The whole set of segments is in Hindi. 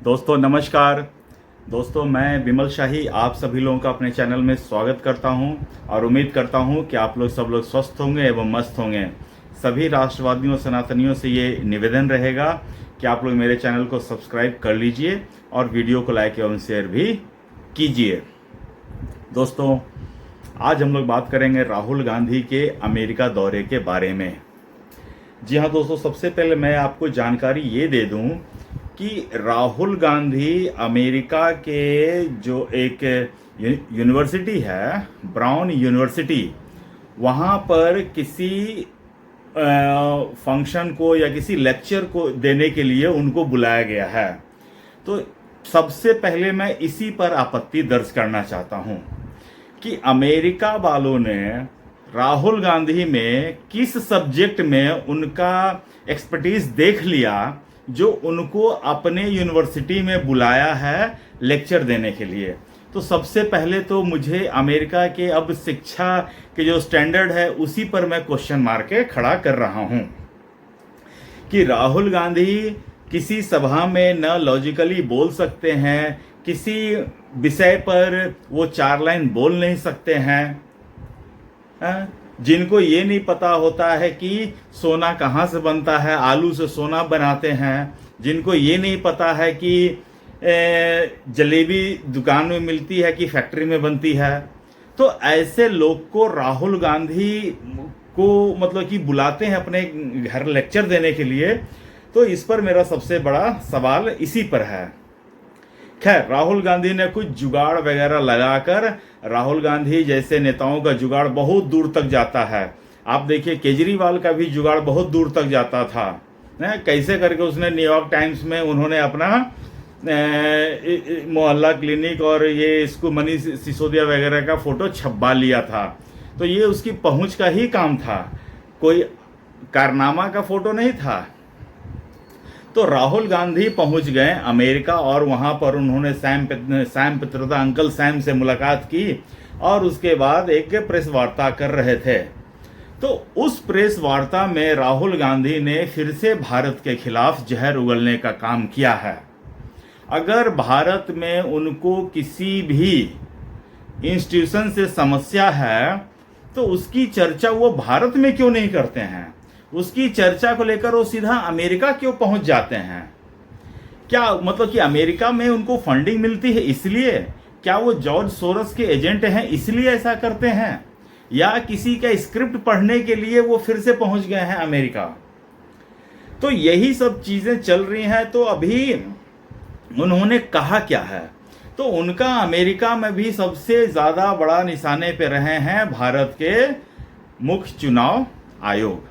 दोस्तों नमस्कार। दोस्तों मैं विमल शाही आप सभी लोगों का अपने चैनल में स्वागत करता हूं और उम्मीद करता हूं कि आप लोग सब लोग स्वस्थ होंगे एवं मस्त होंगे। सभी राष्ट्रवादियों सनातनियों से ये निवेदन रहेगा कि आप लोग मेरे चैनल को सब्सक्राइब कर लीजिए और वीडियो को लाइक एवं शेयर भी कीजिए। दोस्तों आज हम लोग बात करेंगे राहुल गांधी के अमेरिका दौरे के बारे में। जी हाँ दोस्तों, सबसे पहले मैं आपको जानकारी ये दे दूं कि राहुल गांधी अमेरिका के जो एक यूनिवर्सिटी है, ब्राउन यूनिवर्सिटी, वहाँ पर किसी फंक्शन को या किसी लेक्चर को देने के लिए उनको बुलाया गया है। तो सबसे पहले मैं इसी पर आपत्ति दर्ज करना चाहता हूँ कि अमेरिका वालों ने राहुल गांधी में किस सब्जेक्ट में उनका एक्सपर्टीज देख लिया जो उनको अपने यूनिवर्सिटी में बुलाया है लेक्चर देने के लिए। तो सबसे पहले तो मुझे अमेरिका के अब शिक्षा के जो स्टैंडर्ड है उसी पर मैं क्वेश्चन मार्क के खड़ा कर रहा हूं कि राहुल गांधी किसी सभा में न लॉजिकली बोल सकते हैं, किसी विषय पर वो 4 लाइन बोल नहीं सकते हैं। जिनको ये नहीं पता होता है कि सोना कहाँ से बनता है, आलू से सोना बनाते हैं, जिनको ये नहीं पता है कि जलेबी दुकान में मिलती है कि फैक्ट्री में बनती है, तो ऐसे लोग को राहुल गांधी को मतलब कि बुलाते हैं अपने घर लेक्चर देने के लिए। तो इस पर मेरा सबसे बड़ा सवाल इसी पर है। खैर, राहुल गांधी ने कुछ जुगाड़ वगैरह लगाकर, राहुल गांधी जैसे नेताओं का जुगाड़ बहुत दूर तक जाता है। आप देखिए केजरीवाल का भी जुगाड़ बहुत दूर तक जाता था। कैसे करके उसने न्यूयॉर्क टाइम्स में उन्होंने अपना मोहल्ला क्लिनिक और ये इसको मनीष सिसोदिया वगैरह का फोटो छपवा लिया था। तो ये उसकी पहुंच का ही काम था, कोई कारनामा का फोटो नहीं था। तो राहुल गांधी पहुंच गए अमेरिका और वहां पर उन्होंने सैम पित्रोदा, अंकल सैम से मुलाकात की और उसके बाद एक प्रेस वार्ता कर रहे थे। तो उस प्रेस वार्ता में राहुल गांधी ने फिर से भारत के खिलाफ जहर उगलने का काम किया है। अगर भारत में उनको किसी भी इंस्टीट्यूशन से समस्या है तो उसकी चर्चा वो भारत में क्यों नहीं करते हैं? उसकी चर्चा को लेकर वो सीधा अमेरिका क्यों पहुंच जाते हैं? क्या मतलब कि अमेरिका में उनको फंडिंग मिलती है इसलिए? क्या वो जॉर्ज सोरस के एजेंट हैं इसलिए ऐसा करते हैं? या किसी का स्क्रिप्ट पढ़ने के लिए वो फिर से पहुंच गए हैं अमेरिका? तो यही सब चीजें चल रही हैं। तो अभी उन्होंने कहा क्या है? तो उनका अमेरिका में भी सबसे ज्यादा बड़ा निशाने पे रहे हैं भारत के मुख्य चुनाव आयोग।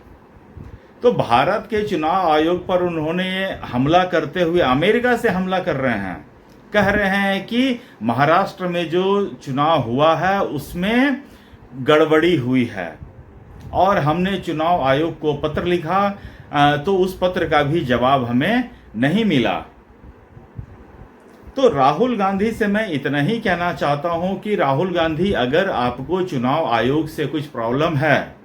तो भारत के चुनाव आयोग पर उन्होंने हमला करते हुए अमेरिका से हमला कर रहे हैं। कह रहे हैं कि महाराष्ट्र में जो चुनाव हुआ है उसमें गड़बड़ी हुई है और हमने चुनाव आयोग को पत्र लिखा, तो उस पत्र का भी जवाब हमें नहीं मिला। तो राहुल गांधी से मैं इतना ही कहना चाहता हूं कि राहुल गांधी, अगर आपको चुनाव आयोग से कुछ प्रॉब्लम है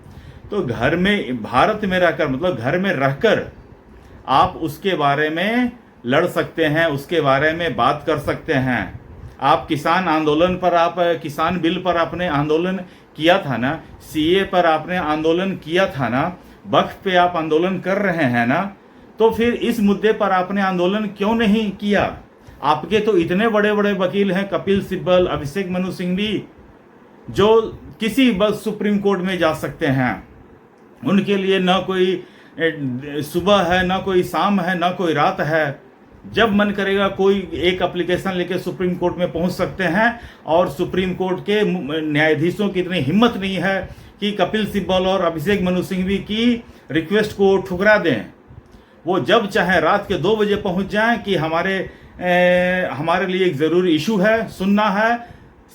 तो घर में, भारत में रहकर, मतलब घर में रहकर आप उसके बारे में लड़ सकते हैं, उसके बारे में बात कर सकते हैं। आप किसान आंदोलन पर, आप किसान बिल पर आपने आंदोलन किया था ना, सीए पर आपने आंदोलन किया था ना, वक्फ पे आप आंदोलन कर रहे हैं ना, तो फिर इस मुद्दे पर आपने आंदोलन क्यों नहीं किया? आपके तो इतने बड़े बड़े वकील हैं, कपिल सिब्बल, अभिषेक मनु सिंघवी, जो किसी बस सुप्रीम कोर्ट में जा सकते हैं। उनके लिए ना कोई सुबह है, ना कोई शाम है, ना कोई रात है। जब मन करेगा कोई एक एप्लीकेशन लेके सुप्रीम कोर्ट में पहुंच सकते हैं और सुप्रीम कोर्ट के न्यायाधीशों की इतनी हिम्मत नहीं है कि कपिल सिब्बल और अभिषेक मनु सिंघवी की रिक्वेस्ट को ठुकरा दें। वो जब चाहे रात के 2 बजे पहुंच जाएं कि हमारे लिए एक ज़रूरी इशू है, सुनना है,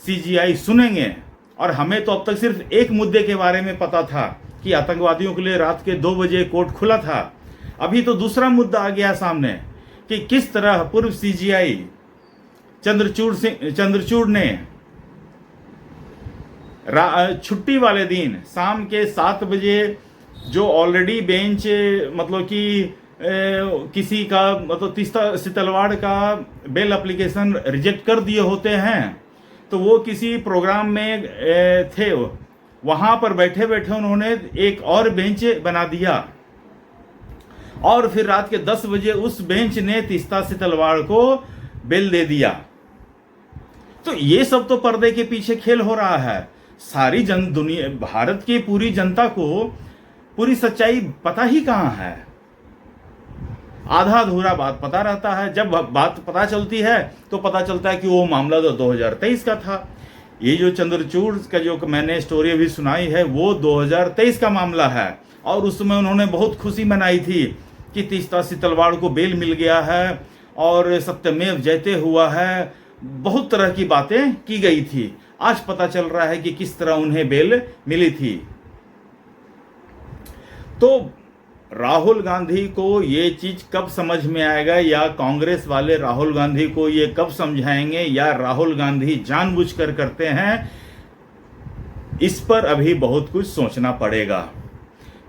सीजीआई सुनेंगे। और हमें तो अब तक सिर्फ एक मुद्दे के बारे में पता था कि आतंकवादियों के लिए रात के 2 बजे कोर्ट खुला था। अभी तो दूसरा मुद्दा आ गया सामने कि किस तरह पूर्व सीजीआई चंद्रचूड़ ने छुट्टी वाले दिन शाम के 7 बजे जो ऑलरेडी बेंच मतलब कि किसी का मतलब तीस्ता सितलवाड़ का बेल एप्लीकेशन रिजेक्ट कर दिए होते हैं, तो वो किसी प्रोग्राम में थे, वहाँ पर बैठे बैठे उन्होंने एक और बेंच बना दिया और फिर रात के 10 बजे उस बेंच ने तीस्ता सितलवाड़ को बेल दे दिया। तो ये सब तो पर्दे के पीछे खेल हो रहा है। सारी दुनिया, भारत की पूरी जनता को पूरी सच्चाई पता ही कहाँ है। आधा अधूरा बात पता रहता है। जब बात पता चलती है तो पता चलता है कि वो मामला तो 2023 का था। ये जो चंद्रचूड़ का जो मैंने स्टोरी अभी सुनाई है वो 2023 का मामला है, और उसमें उन्होंने बहुत खुशी मनाई थी कि तीस्ता सितलवाड़ को बेल मिल गया है और सत्यमेव जयते हुआ है। बहुत तरह की बातें की गई थी। आज पता चल रहा है कि किस तरह उन्हें बेल मिली थी। तो राहुल गांधी को ये चीज कब समझ में आएगा, या कांग्रेस वाले राहुल गांधी को ये कब समझाएंगे, या राहुल गांधी जानबूझकर करते हैं, इस पर अभी बहुत कुछ सोचना पड़ेगा।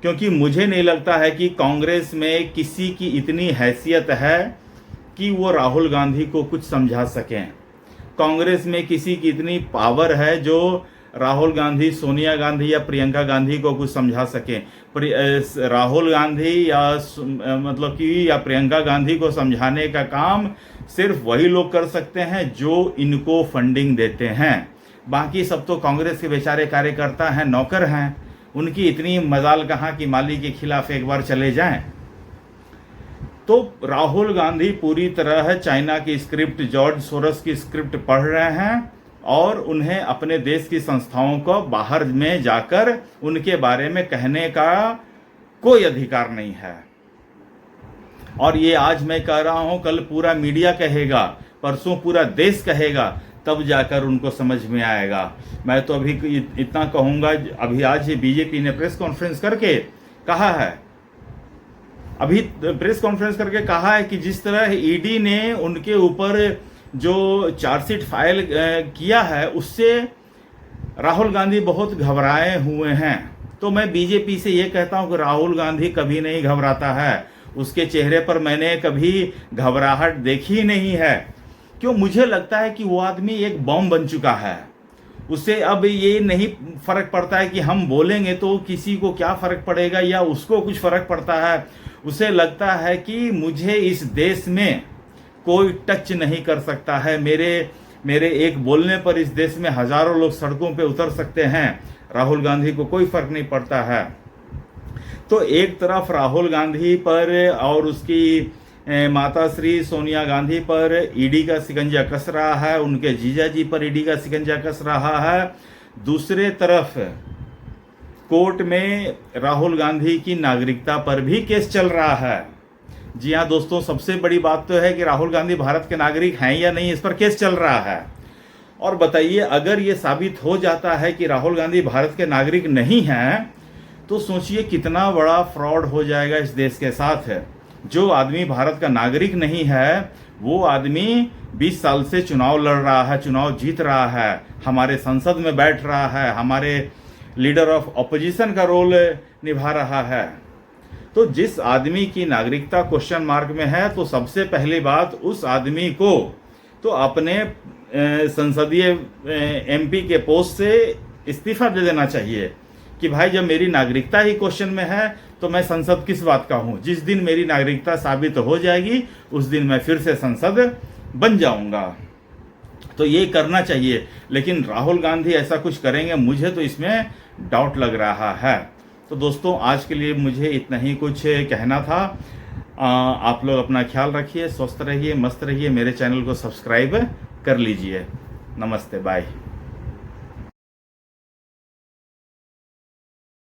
क्योंकि मुझे नहीं लगता है कि कांग्रेस में किसी की इतनी हैसियत है कि वो राहुल गांधी को कुछ समझा सकें। कांग्रेस में किसी की इतनी पावर है जो राहुल गांधी, सोनिया गांधी या प्रियंका गांधी को कुछ समझा सकें। राहुल गांधी या मतलब कि या प्रियंका गांधी को समझाने का काम सिर्फ वही लोग कर सकते हैं जो इनको फंडिंग देते हैं। बाकी सब तो कांग्रेस के बेचारे कार्यकर्ता हैं, नौकर हैं। उनकी इतनी मजाल कहाँ कि माली के खिलाफ एक बार चले जाएं। तो राहुल गांधी पूरी तरह चाइना की स्क्रिप्ट, जॉर्ज सोरस की स्क्रिप्ट पढ़ रहे हैं, और उन्हें अपने देश की संस्थाओं को बाहर में जाकर उनके बारे में कहने का कोई अधिकार नहीं है। और ये आज मैं कह रहा हूं, कल पूरा मीडिया कहेगा, परसों पूरा देश कहेगा, तब जाकर उनको समझ में आएगा। मैं तो अभी इतना कहूंगा, अभी आज बीजेपी ने प्रेस कॉन्फ्रेंस करके कहा है, कि जिस तरह ईडी ने उनके ऊपर जो चार्जशीट फाइल किया है उससे राहुल गांधी बहुत घबराए हुए हैं। तो मैं बीजेपी से ये कहता हूं कि राहुल गांधी कभी नहीं घबराता है। उसके चेहरे पर मैंने कभी घबराहट देखी नहीं है। क्यों? मुझे लगता है कि वो आदमी एक बॉम्ब बन चुका है। उसे अब ये नहीं फर्क पड़ता है कि हम बोलेंगे तो किसी को क्या फर्क पड़ेगा या उसको कुछ फर्क पड़ता है। उसे लगता है कि मुझे इस देश में कोई टच नहीं कर सकता है। मेरे एक बोलने पर इस देश में हजारों लोग सड़कों पे उतर सकते हैं। राहुल गांधी को कोई फर्क नहीं पड़ता है। तो एक तरफ राहुल गांधी पर और उसकी माता श्री सोनिया गांधी पर ईडी का शिकंजा कस रहा है, उनके जीजा जी पर ईडी का शिकंजा कस रहा है। दूसरे तरफ कोर्ट में राहुल गांधी की नागरिकता पर भी केस चल रहा है। जी हाँ दोस्तों, सबसे बड़ी बात तो है कि राहुल गांधी भारत के नागरिक हैं या नहीं, इस पर केस चल रहा है। और बताइए, अगर ये साबित हो जाता है कि राहुल गांधी भारत के नागरिक नहीं हैं, तो सोचिए कितना बड़ा फ्रॉड हो जाएगा इस देश के साथ। जो आदमी भारत का नागरिक नहीं है, वो आदमी 20 साल से चुनाव लड़ रहा है, चुनाव जीत रहा है, हमारे संसद में बैठ रहा है, हमारे लीडर ऑफ ऑपोजिशन का रोल निभा रहा है। तो जिस आदमी की नागरिकता क्वेश्चन मार्क में है, तो सबसे पहली बात उस आदमी को तो अपने संसदीय एमपी के पोस्ट से इस्तीफा दे देना चाहिए कि भाई जब मेरी नागरिकता ही क्वेश्चन में है तो मैं संसद किस बात का हूँ। जिस दिन मेरी नागरिकता साबित हो जाएगी उस दिन मैं फिर से संसद बन जाऊंगा। तो ये करना चाहिए, लेकिन राहुल गांधी ऐसा कुछ करेंगे, मुझे तो इसमें डाउट लग रहा है। तो दोस्तों, आज के लिए मुझे इतना ही कुछ कहना था। आप लोग अपना ख्याल रखिए, स्वस्थ रहिए, मस्त रहिए। मेरे चैनल को सब्सक्राइब कर लीजिए। नमस्ते, बाय।